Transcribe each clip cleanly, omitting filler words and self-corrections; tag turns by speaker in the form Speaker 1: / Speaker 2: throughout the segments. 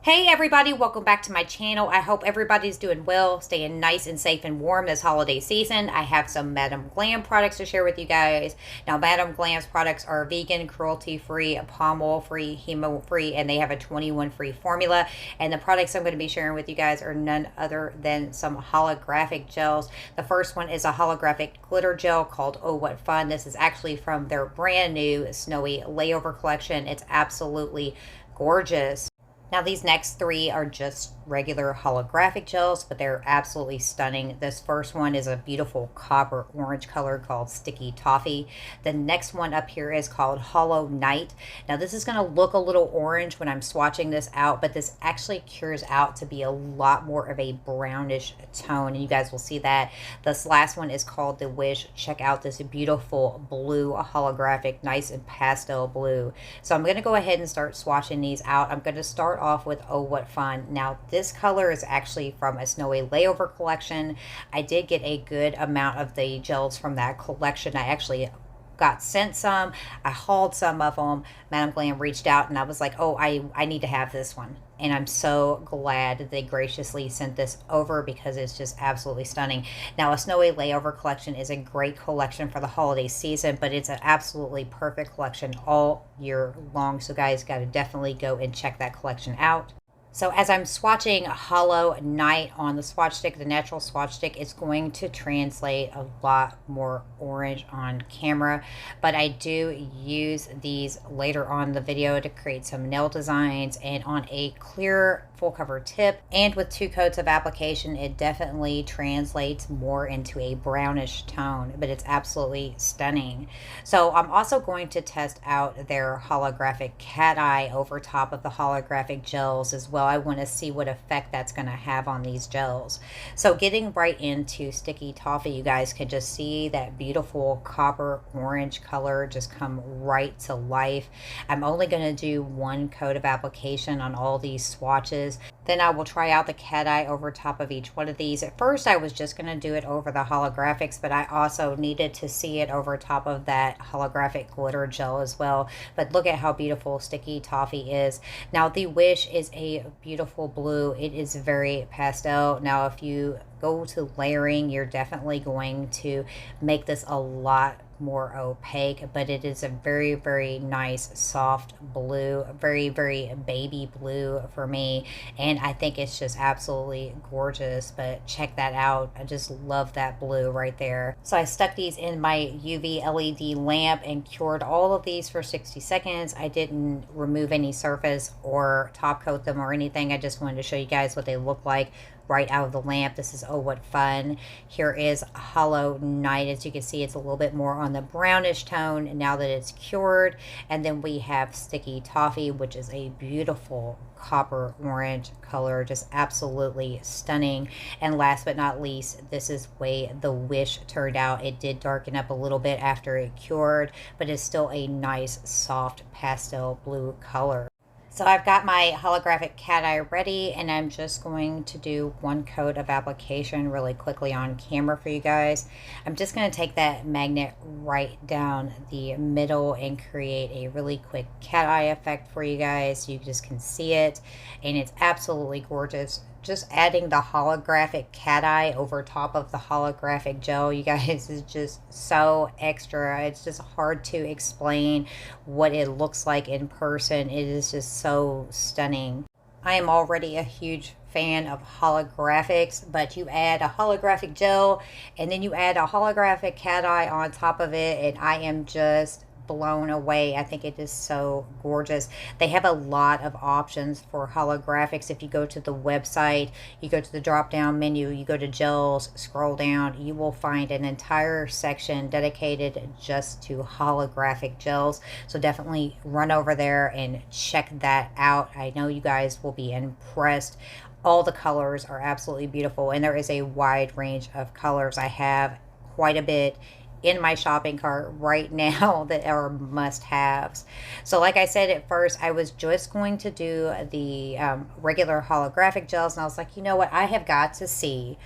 Speaker 1: Hey everybody, welcome back to my channel. I hope everybody's doing well, staying nice and safe and warm this holiday season. I have some Madam Glam products to share with you guys. Now, Madam Glam's products are vegan, cruelty-free, palm oil-free, hemo-free, and they have a 21-free formula. And the products I'm going to be sharing with you guys are none other than some holographic gels. The first one is a holographic glitter gel called Oh What Fun. This is actually from their brand new Snowy Layover collection. It's absolutely gorgeous. Now these next three are just regular holographic gels, but they're absolutely stunning. This first one is a beautiful copper orange color called Sticky Toffee. The next one up here is called Hollow Night. Now this is going to look a little orange when I'm swatching this out, but this actually cures out to be a lot more of a brownish tone, and you guys will see that. This last one is called The Wish. Check out this beautiful blue holographic, nice and pastel blue. So I'm going to go ahead and start swatching these out. I'm going to start off with Oh What Fun. Now this color is actually from a Snowy Layover collection. I did get a good amount of the gels from that collection. I actually got sent some. I hauled some of them. Madam Glam reached out and I was like, oh, I need to have this one. And I'm so glad that they graciously sent this over because it's just absolutely stunning. Now, a Snowy Layover collection is a great collection for the holiday season, but it's an absolutely perfect collection all year long. So guys, got to definitely go and check that collection out. So as I'm swatching Hollow Night on the swatch stick, the natural swatch stick, it's going to translate a lot more orange on camera. But I do use these later on the video to create some nail designs, and on a clear full cover tip and with 2 coats of application, it definitely translates more into a brownish tone, but it's absolutely stunning. So I'm also going to test out their holographic cat eye over top of the holographic gels as well. I want to see what effect that's going to have on these gels. So getting right into Sticky Toffee, you guys can just see that beautiful copper orange color just come right to life. I'm only going to do 1 coat of application on all these swatches. Then I will try out the cat eye over top of each one of these. At first I was just going to do it over the holographics, but I also needed to see it over top of that holographic glitter gel as well. But look at how beautiful Sticky Toffee is. Now the Wish is a beautiful blue. It is very pastel. Now if you go to layering, you're definitely going to make this a lot more opaque, but it is a very, very nice soft blue, very, very baby blue for me, and I think it's just absolutely gorgeous. But check that out, I just love that blue right there. So I stuck these in my UV LED lamp and cured all of these for 60 seconds. I didn't remove any surface or top coat them or anything. I just wanted to show you guys what they look like right out of the lamp. This is Oh What Fun. Here is Hollow Night. As you can see, it's a little bit more on the brownish tone now that it's cured. And then we have Sticky Toffee, which is a beautiful copper orange color, just absolutely stunning. And last but not least, this is the way the Wish turned out. It did darken up a little bit after it cured, but it's still a nice soft pastel blue color. So I've got my holographic cat eye ready, and I'm just going to do 1 coat of application really quickly on camera for you guys. I'm just going to take that magnet right down the middle and create a really quick cat eye effect for you guys. You just can see it, and it's absolutely gorgeous. Just adding the holographic cat eye over top of the holographic gel, you guys, is just so extra. It's just hard to explain what it looks like in person. It is just so stunning. I am already a huge fan of holographics, but you add a holographic gel and then you add a holographic cat eye on top of it, and I am just blown away. I think it is so gorgeous. They have a lot of options for holographics. If you go to the website, you go to the drop down menu, you go to gels, scroll down, you will find an entire section dedicated just to holographic gels. So definitely run over there and check that out. I know you guys will be impressed. All the colors are absolutely beautiful, and there is a wide range of colors. I have quite a bit in my shopping cart right now that are must-haves. So like I said at first, I was just going to do the regular holographic gels, and I was like, you know what, I have got to see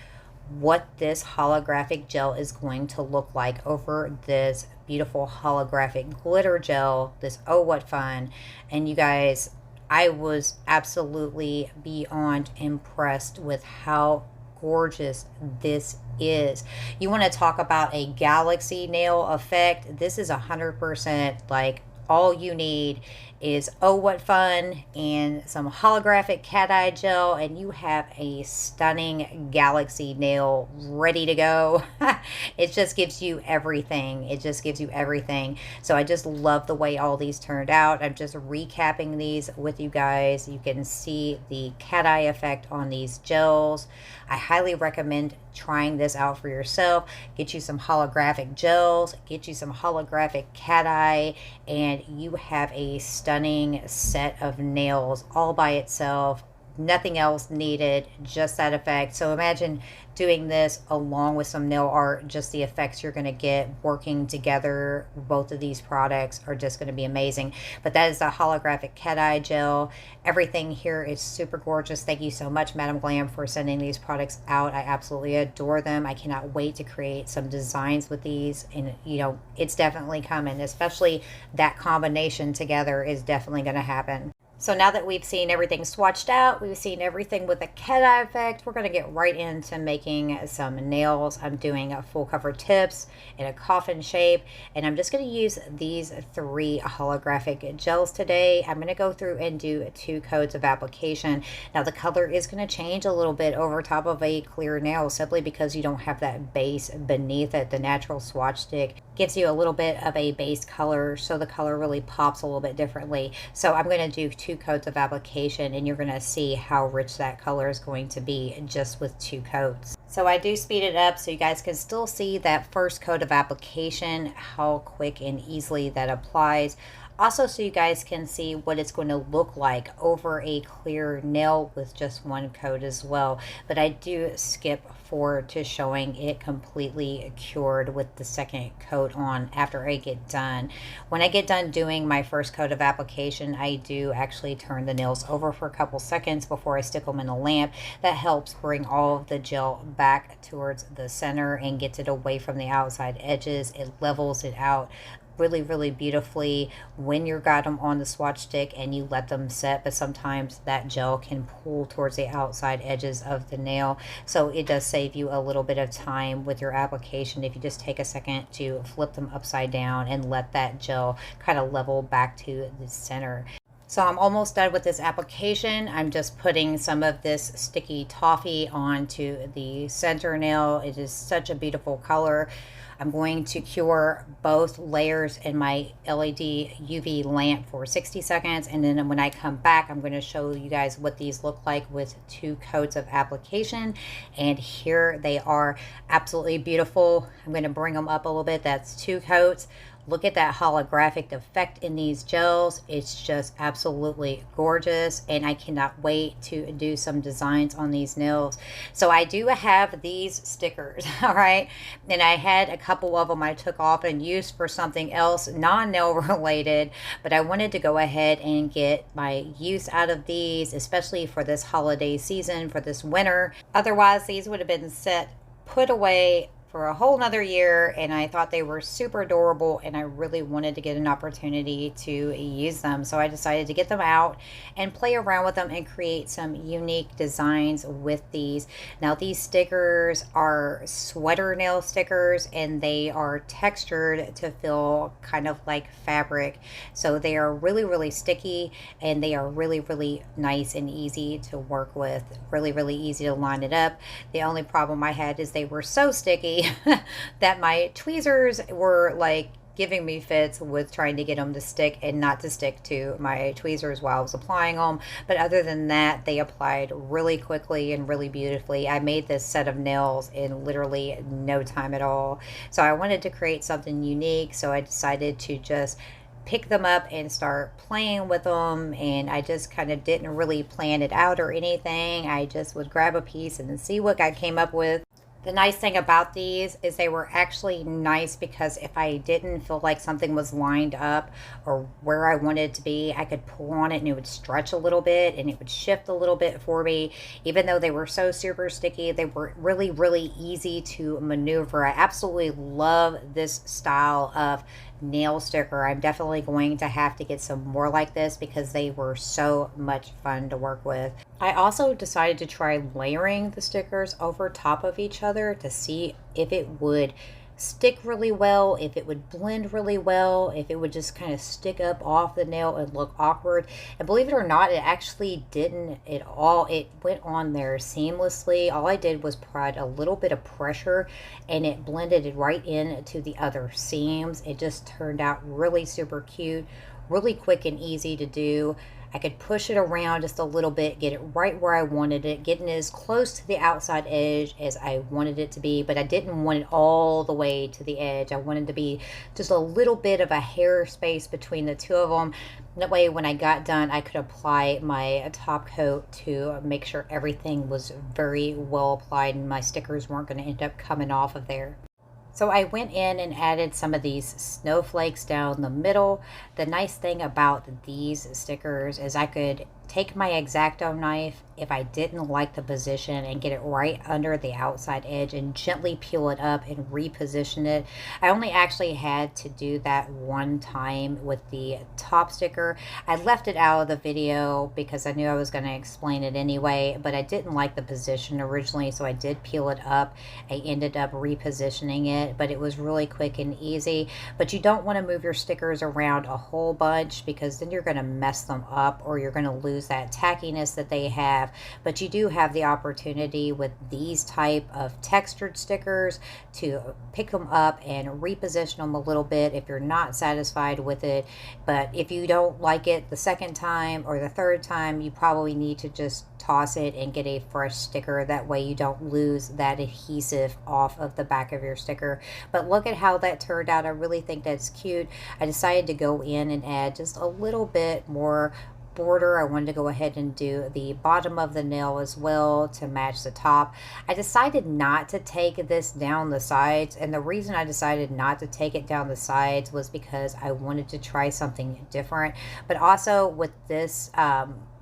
Speaker 1: what this holographic gel is going to look like over this beautiful holographic glitter gel, this Oh What Fun. And you guys, I was absolutely beyond impressed with how gorgeous this is. You want to talk about a galaxy nail effect? This is 100% like all you need is oh what fun and some holographic cat eye gel, and you have a stunning galaxy nail ready to go. It just gives you everything. It just gives you everything. So I just love the way all these turned out. I'm just recapping these with you guys. You can see the cat eye effect on these gels. I highly recommend trying this out for yourself. Get you some holographic gels, get you some holographic cat eye, and you have a stunning set of nails all by itself. Nothing else needed, just that effect. So imagine doing this along with some nail art. Just the effects you're going to get working together. Both of these products are just going to be amazing. But that is the holographic cat eye gel. Everything here is super gorgeous. Thank you so much, Madam Glam, for sending these products out. I absolutely adore them. I cannot wait to create some designs with these, and you know, it's definitely coming. Especially that combination together is definitely going to happen. So now that we've seen everything swatched out, we've seen everything with a cat eye effect, we're going to get right into making some nails. I'm doing a full cover tips in a coffin shape, and I'm just going to use these 3 holographic gels today. I'm going to go through and do 2 coats of application. Now the color is going to change a little bit over top of a clear nail, simply because you don't have that base beneath it. The natural swatch stick gives you a little bit of a base color, so the color really pops a little bit differently. So I'm going to do 2 coats of application, and you're going to see how rich that color is going to be just with 2 coats. So I do speed it up so you guys can still see that first coat of application, how quick and easily that applies. Also, so you guys can see what it's going to look like over a clear nail with just 1 coat as well. But I do skip forward to showing it completely cured with the second coat on after I get done. When I get done doing my first coat of application, I do actually turn the nails over for a couple seconds before I stick them in a lamp. That helps bring all of the gel back towards the center and gets it away from the outside edges. It levels it out really beautifully when you got them on the swatch stick and you let them set, but sometimes that gel can pull towards the outside edges of the nail, so it does save you a little bit of time with your application if you just take a second to flip them upside down and let that gel kind of level back to the center. So I'm almost done with this application. I'm just putting some of this sticky toffee onto the center nail. It is such a beautiful color. I'm going to cure both layers in my LED UV lamp for 60 seconds. And then when I come back, I'm going to show you guys what these look like with 2 coats of application. And here they are, absolutely beautiful. I'm going to bring them up a little bit. That's 2 coats. Look at that holographic effect in these gels. It's just absolutely gorgeous, and I cannot wait to do some designs on these nails. So I do have these stickers, all right? And I had a couple of them I took off and used for something else, non-nail related, but I wanted to go ahead and get my use out of these, especially for this holiday season, for this winter. Otherwise, these would have been put away for a whole nother year, and I thought they were super adorable, and I really wanted to get an opportunity to use them. So I decided to get them out and play around with them and create some unique designs with these. Now these stickers are sweater nail stickers, and they are textured to feel kind of like fabric. So they are really sticky, and they are really nice and easy to work with. Really easy to line it up. The only problem I had is they were so sticky that my tweezers were like giving me fits with trying to get them to stick and not to stick to my tweezers while I was applying them. But other than that, they applied really quickly and really beautifully. I made this set of nails in literally no time at all. So I wanted to create something unique, so I decided to just pick them up and start playing with them, and I just kind of didn't really plan it out or anything. I just would grab a piece and see what I came up with. The nice thing about these is they were actually nice because if I didn't feel like something was lined up or where I wanted it to be, I could pull on it and it would stretch a little bit and it would shift a little bit for me. Even though they were so super sticky, they were really easy to maneuver. I absolutely love this style of nail sticker. I'm definitely going to have to get some more like this because they were so much fun to work with. I also decided to try layering the stickers over top of each other to see if it would stick really well, if it would blend really well, if it would just kind of stick up off the nail and look awkward. And believe it or not, it actually didn't at all. It went on there seamlessly. All I did was provide a little bit of pressure and it blended it right into the other seams. It just turned out really super cute, really quick and easy to do. I could push it around just a little bit, get it right where I wanted it, getting it as close to the outside edge as I wanted it to be, but I didn't want it all the way to the edge. I wanted to be just a little bit of a hair space between the two of them. That way, when I got done, I could apply my top coat to make sure everything was very well applied and my stickers weren't going to end up coming off of there. So I went in and added some of these snowflakes down the middle. The nice thing about these stickers is I could take my X-Acto knife if I didn't like the position and get it right under the outside edge and gently peel it up and reposition it. I only actually had to do that one time with the top sticker. I left it out of the video because I knew I was going to explain it anyway, but I didn't like the position originally, so I did peel it up. I ended up repositioning it, but it was really quick and easy. But you don't want to move your stickers around a whole bunch because then you're going to mess them up or you're going to lose that tackiness that they have. But you do have the opportunity with these type of textured stickers to pick them up and reposition them a little bit if you're not satisfied with it. But if you don't like it the second time or the third time, you probably need to just toss it and get a fresh sticker. That way you don't lose that adhesive off of the back of your sticker. But look at how that turned out. I really think that's cute. I decided to go in and add just a little bit more border. I wanted to go ahead and do the bottom of the nail as well to match the top. I decided not to take this down the sides, and the reason I decided not to take it down the sides was because I wanted to try something different. But also with this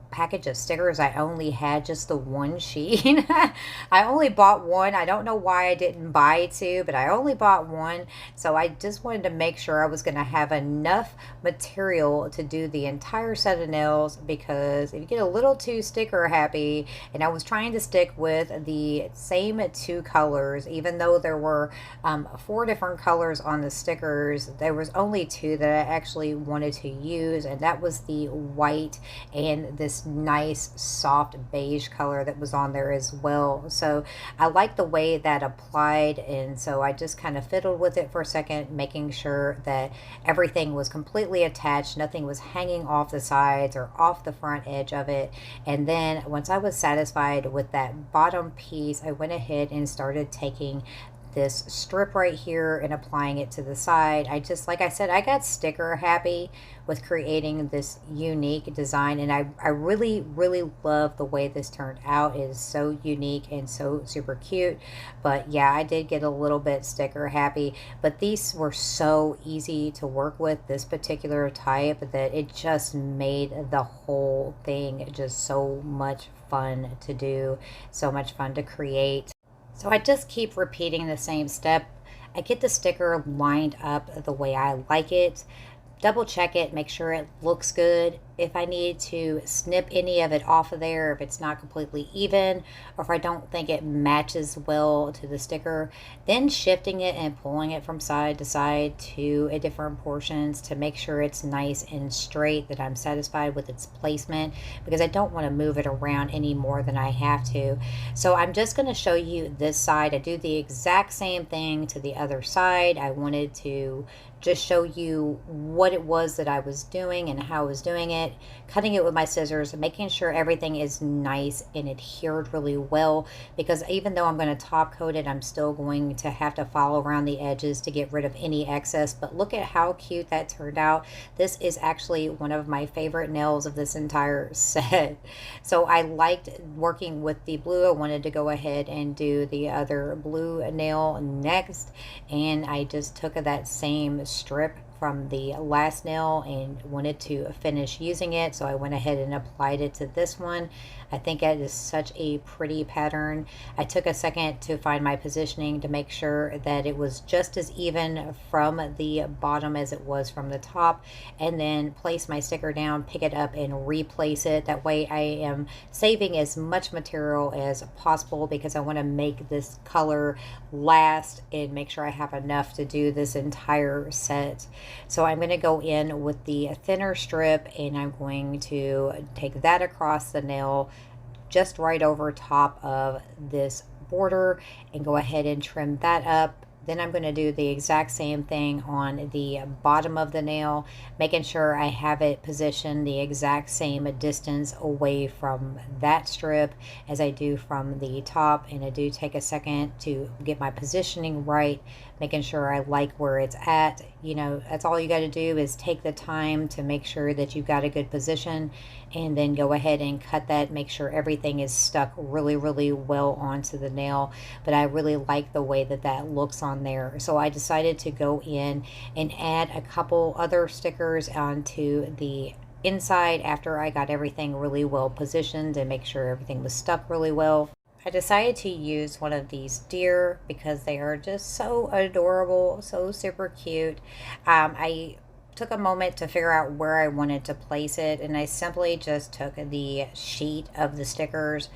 Speaker 1: package of stickers, I only had just the one sheet. I only bought one. I don't know why I didn't buy two, but I only bought one. So I just wanted to make sure I was going to have enough material to do the entire set of nails, because if you get a little too sticker happy, and I was trying to stick with the same two colors, even though there were 4 different colors on the stickers, there was only 2 that I actually wanted to use, and that was the white and this nice soft beige color that was on there as well. So I like the way that applied, and so I just kind of fiddled with it for a second, making sure that everything was completely attached, nothing was hanging off the sides or off the front edge of it. And then once I was satisfied with that bottom piece, I went ahead and started taking this strip right here and applying it to the side. I just, like I said, I got sticker happy with creating this unique design, and I really love the way this turned out. It is so unique and so super cute. But yeah, I did get a little bit sticker happy, but these were so easy to work with, this particular type, that it just made the whole thing just so much fun to do, so much fun to create. So I just keep repeating the same step. I get the sticker lined up the way I like it, double check it, make sure it looks good. If I need to snip any of it off of there, if it's not completely even, or if I don't think it matches well to the sticker, then shifting it and pulling it from side to side to a different portions to make sure it's nice and straight, that I'm satisfied with its placement, because I don't want to move it around any more than I have to. So I'm just going to show you this side. I do the exact same thing to the other side. I wanted to just show you what it was that I was doing and how I was doing it, cutting it with my scissors, making sure everything is nice and adhered really well, because even though I'm going to top coat it, I'm still going to have to follow around the edges to get rid of any excess. But look at how cute that turned out. This is actually one of my favorite nails of this entire set. So I liked working with the blue. I wanted to go ahead and do the other blue nail next, and I just took that same strip from the last nail and wanted to finish using it, so I went ahead and applied it to this one. I think it is such a pretty pattern. I took a second to find my positioning to make sure that it was just as even from the bottom as it was from the top, and then place my sticker down, pick it up, and replace it. That way I am saving as much material as possible because I want to make this color last and make sure I have enough to do this entire set. So I'm going to go in with the thinner strip, and I'm going to take that across the nail just right over top of this border and go ahead and trim that up. Then I'm going to do the exact same thing on the bottom of the nail, making sure I have it positioned the exact same distance away from that strip as I do from the top. And I do take a second to get my positioning right, making sure I like where it's at. You know, that's all you got to do is take the time to make sure that you've got a good position, and then go ahead and cut that, make sure everything is stuck really well onto the nail. But I really like the way that that looks on there, so I decided to go in and add a couple other stickers onto the inside after I got everything really well positioned and make sure everything was stuck really well. I decided to use one of these deer because they are just so adorable, so super cute. I took a moment to figure out where I wanted to place it, and I simply just took the sheet of the stickers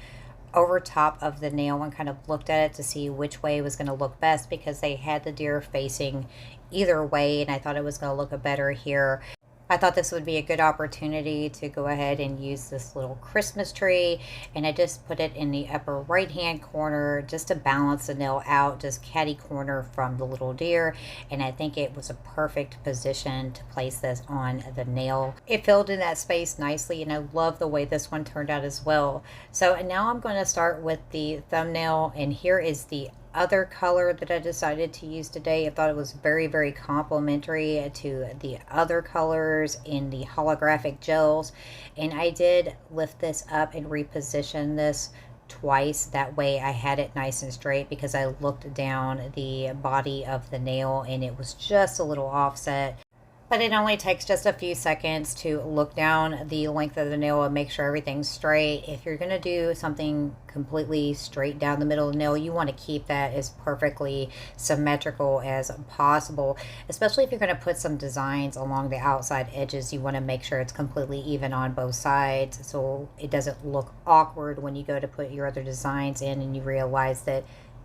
Speaker 1: over top of the nail and kind of looked at it to see which way was going to look best, because they had the deer facing either way, and I thought it was going to look better here. I thought this would be a good opportunity to go ahead and use this little Christmas tree, and I just put it in the upper right hand corner just to balance the nail out, just catty corner from the little deer, and I think it was a perfect position to place this on the nail. It filled in that space nicely, and I love the way this one turned out as well. So and now I'm going to start with the thumbnail, and here is the other color that I decided to use today. I thought it was very complimentary to the other colors in the holographic gels, and I did lift this up and reposition this twice. That way I had it nice and straight, because I looked down the body of the nail and it was just a little offset. But it only takes just a few seconds to look down the length of the nail and make sure everything's straight. If you're going to do something completely straight down the middle of the nail, you want to keep that as perfectly symmetrical as possible, especially if you're going to put some designs along the outside edges. You want to make sure it's completely even on both sides, so it doesn't look awkward when you go to put your other designs in and you realize that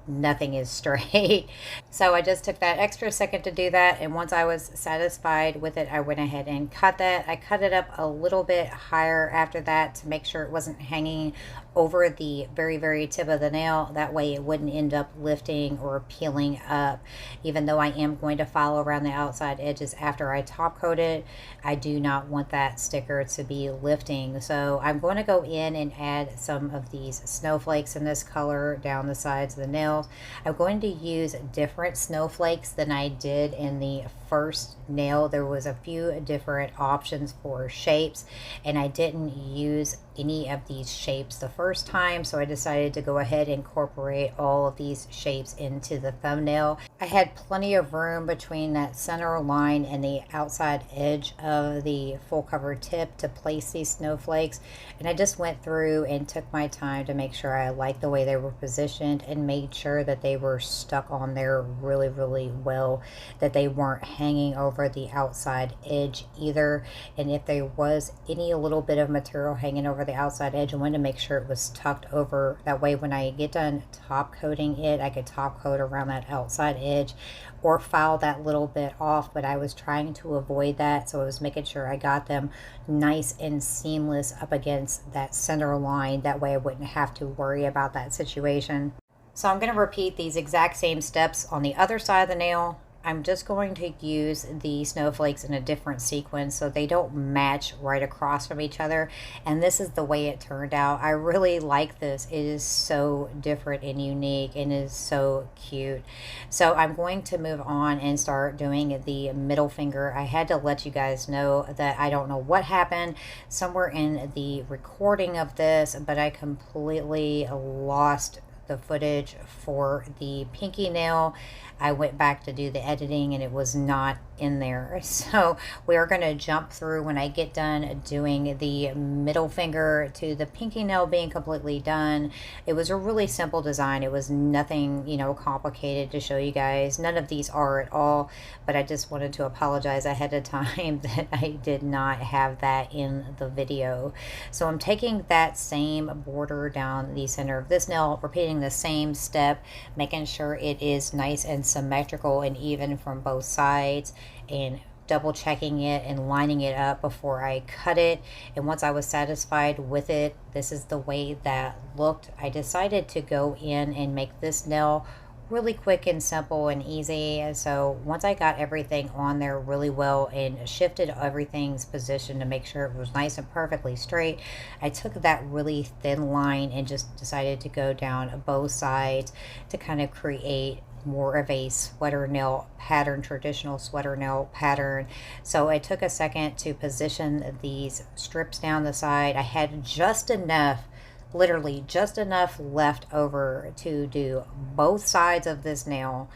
Speaker 1: nothing is straight. So I just took that extra second to do that, and once I was satisfied with it, I went ahead and cut that. I cut it up a little bit higher after that to make sure it wasn't hanging over the very tip of the nail. That way it wouldn't end up lifting or peeling up. Even though I am going to file around the outside edges after I top coat it, I do not want that sticker to be lifting. So I'm going to go in and add some of these snowflakes in this color down the sides of the nails. I'm going to use different snowflakes than I did in the first nail. There was a few different options for shapes, and I didn't use any of these shapes the first time, so I decided to go ahead and incorporate all of these shapes into the thumbnail. I had plenty of room between that center line and the outside edge of the full cover tip to place these snowflakes, and I just went through and took my time to make sure I liked the way they were positioned and made sure that they were stuck on there really well, that they weren't hanging over the outside edge either. And if there was any little bit of material hanging over the outside edge, I wanted to make sure it was tucked over. That way when I get done top coating it, I could top coat around that outside edge or file that little bit off, but I was trying to avoid that, so I was making sure I got them nice and seamless up against that center line. That way I wouldn't have to worry about that situation. So I'm going to repeat these exact same steps on the other side of the nail. I'm just going to use the snowflakes in a different sequence so they don't match right across from each other. And this is the way it turned out. I really like this. It is so different and unique and is so cute. So I'm going to move on and start doing the middle finger. I had to let you guys know that I don't know what happened somewhere in the recording of this, but I completely lost the footage for the pinky nail. I went back to do the editing and it was not in there. So we are going to jump through when I get done doing the middle finger to the pinky nail being completely done. It was a really simple design. It was nothing, you know, complicated to show you guys. None of these are at all, but I just wanted to apologize ahead of time that I did not have that in the video. So I'm taking that same border down the center of this nail, repeating the same step, making sure it is nice and symmetrical and even from both sides, and double checking it and lining it up before I cut it. And once I was satisfied with it, this is the way that looked. I decided to go in and make this nail really quick and simple and easy. So once I got everything on there really well and shifted everything's position to make sure it was nice and perfectly straight, I took that really thin line and just decided to go down both sides to kind of create more of a sweater nail pattern, traditional sweater nail pattern. So I took a second to position these strips down the side. I had just enough, literally just enough left over to do both sides of this nail.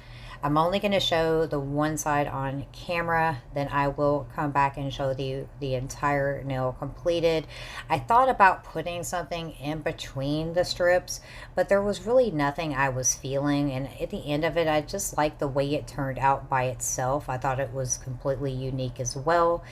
Speaker 1: I'm only going to show the one side on camera, then I will come back and show the entire nail completed. I thought about putting something in between the strips, but there was really nothing I was feeling, and at the end of it, I just liked the way it turned out by itself. I thought it was completely unique as well.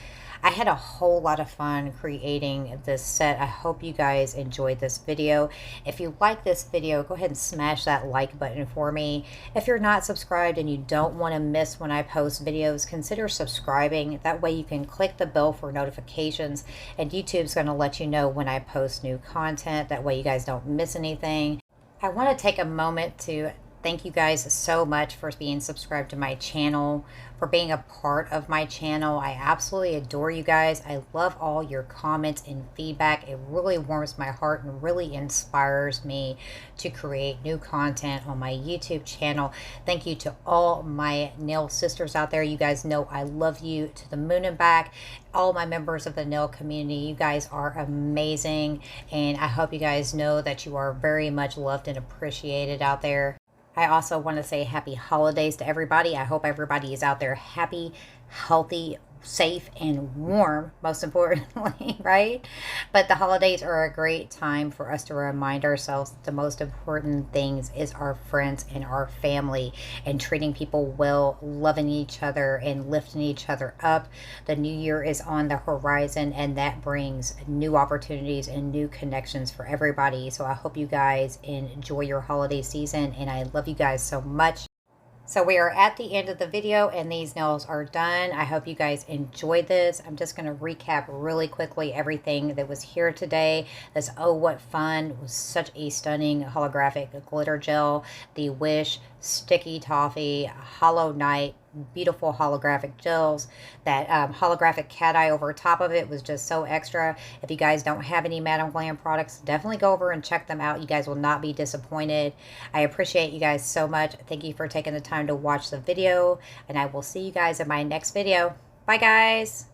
Speaker 1: I had a whole lot of fun creating this set. I hope you guys enjoyed this video. If you like this video, go ahead and smash that like button for me. If you're not subscribed and you don't want to miss when I post videos, consider subscribing. That way you can click the bell for notifications, and YouTube's going to let you know when I post new content. That way you guys don't miss anything. I want to take a moment to thank you guys so much for being subscribed to my channel, for being a part of my channel. I absolutely adore you guys. I love all your comments and feedback. It really warms my heart and really inspires me to create new content on my YouTube channel. Thank you to all my nail sisters out there. You guys know I love you to the moon and back. All my members of the nail community, you guys are amazing, and I hope you guys know that you are very much loved and appreciated out there. I also want to say happy holidays to everybody. I hope everybody is out there happy, healthy, safe, and warm, most importantly, right? But the holidays are a great time for us to remind ourselves that the most important things is our friends and our family, and treating people well, loving each other, and lifting each other up. The new year is on the horizon, and that brings new opportunities and new connections for everybody. So I hope you guys enjoy your holiday season, and I love you guys so much. So we are at the end of the video and these nails are done. I hope you guys enjoyed this. I'm just going to recap really quickly everything that was here today. This Oh What Fun was such a stunning holographic glitter gel. The Wish Sticky Toffee, Hollow Night, beautiful holographic gels. That holographic cat eye over top of it was just so extra. If you guys don't have any Madam Glam products, definitely go over and check them out. You guys will not be disappointed. I appreciate you guys so much. Thank you for taking the time to watch the video, and I will see you guys in my next video. Bye guys.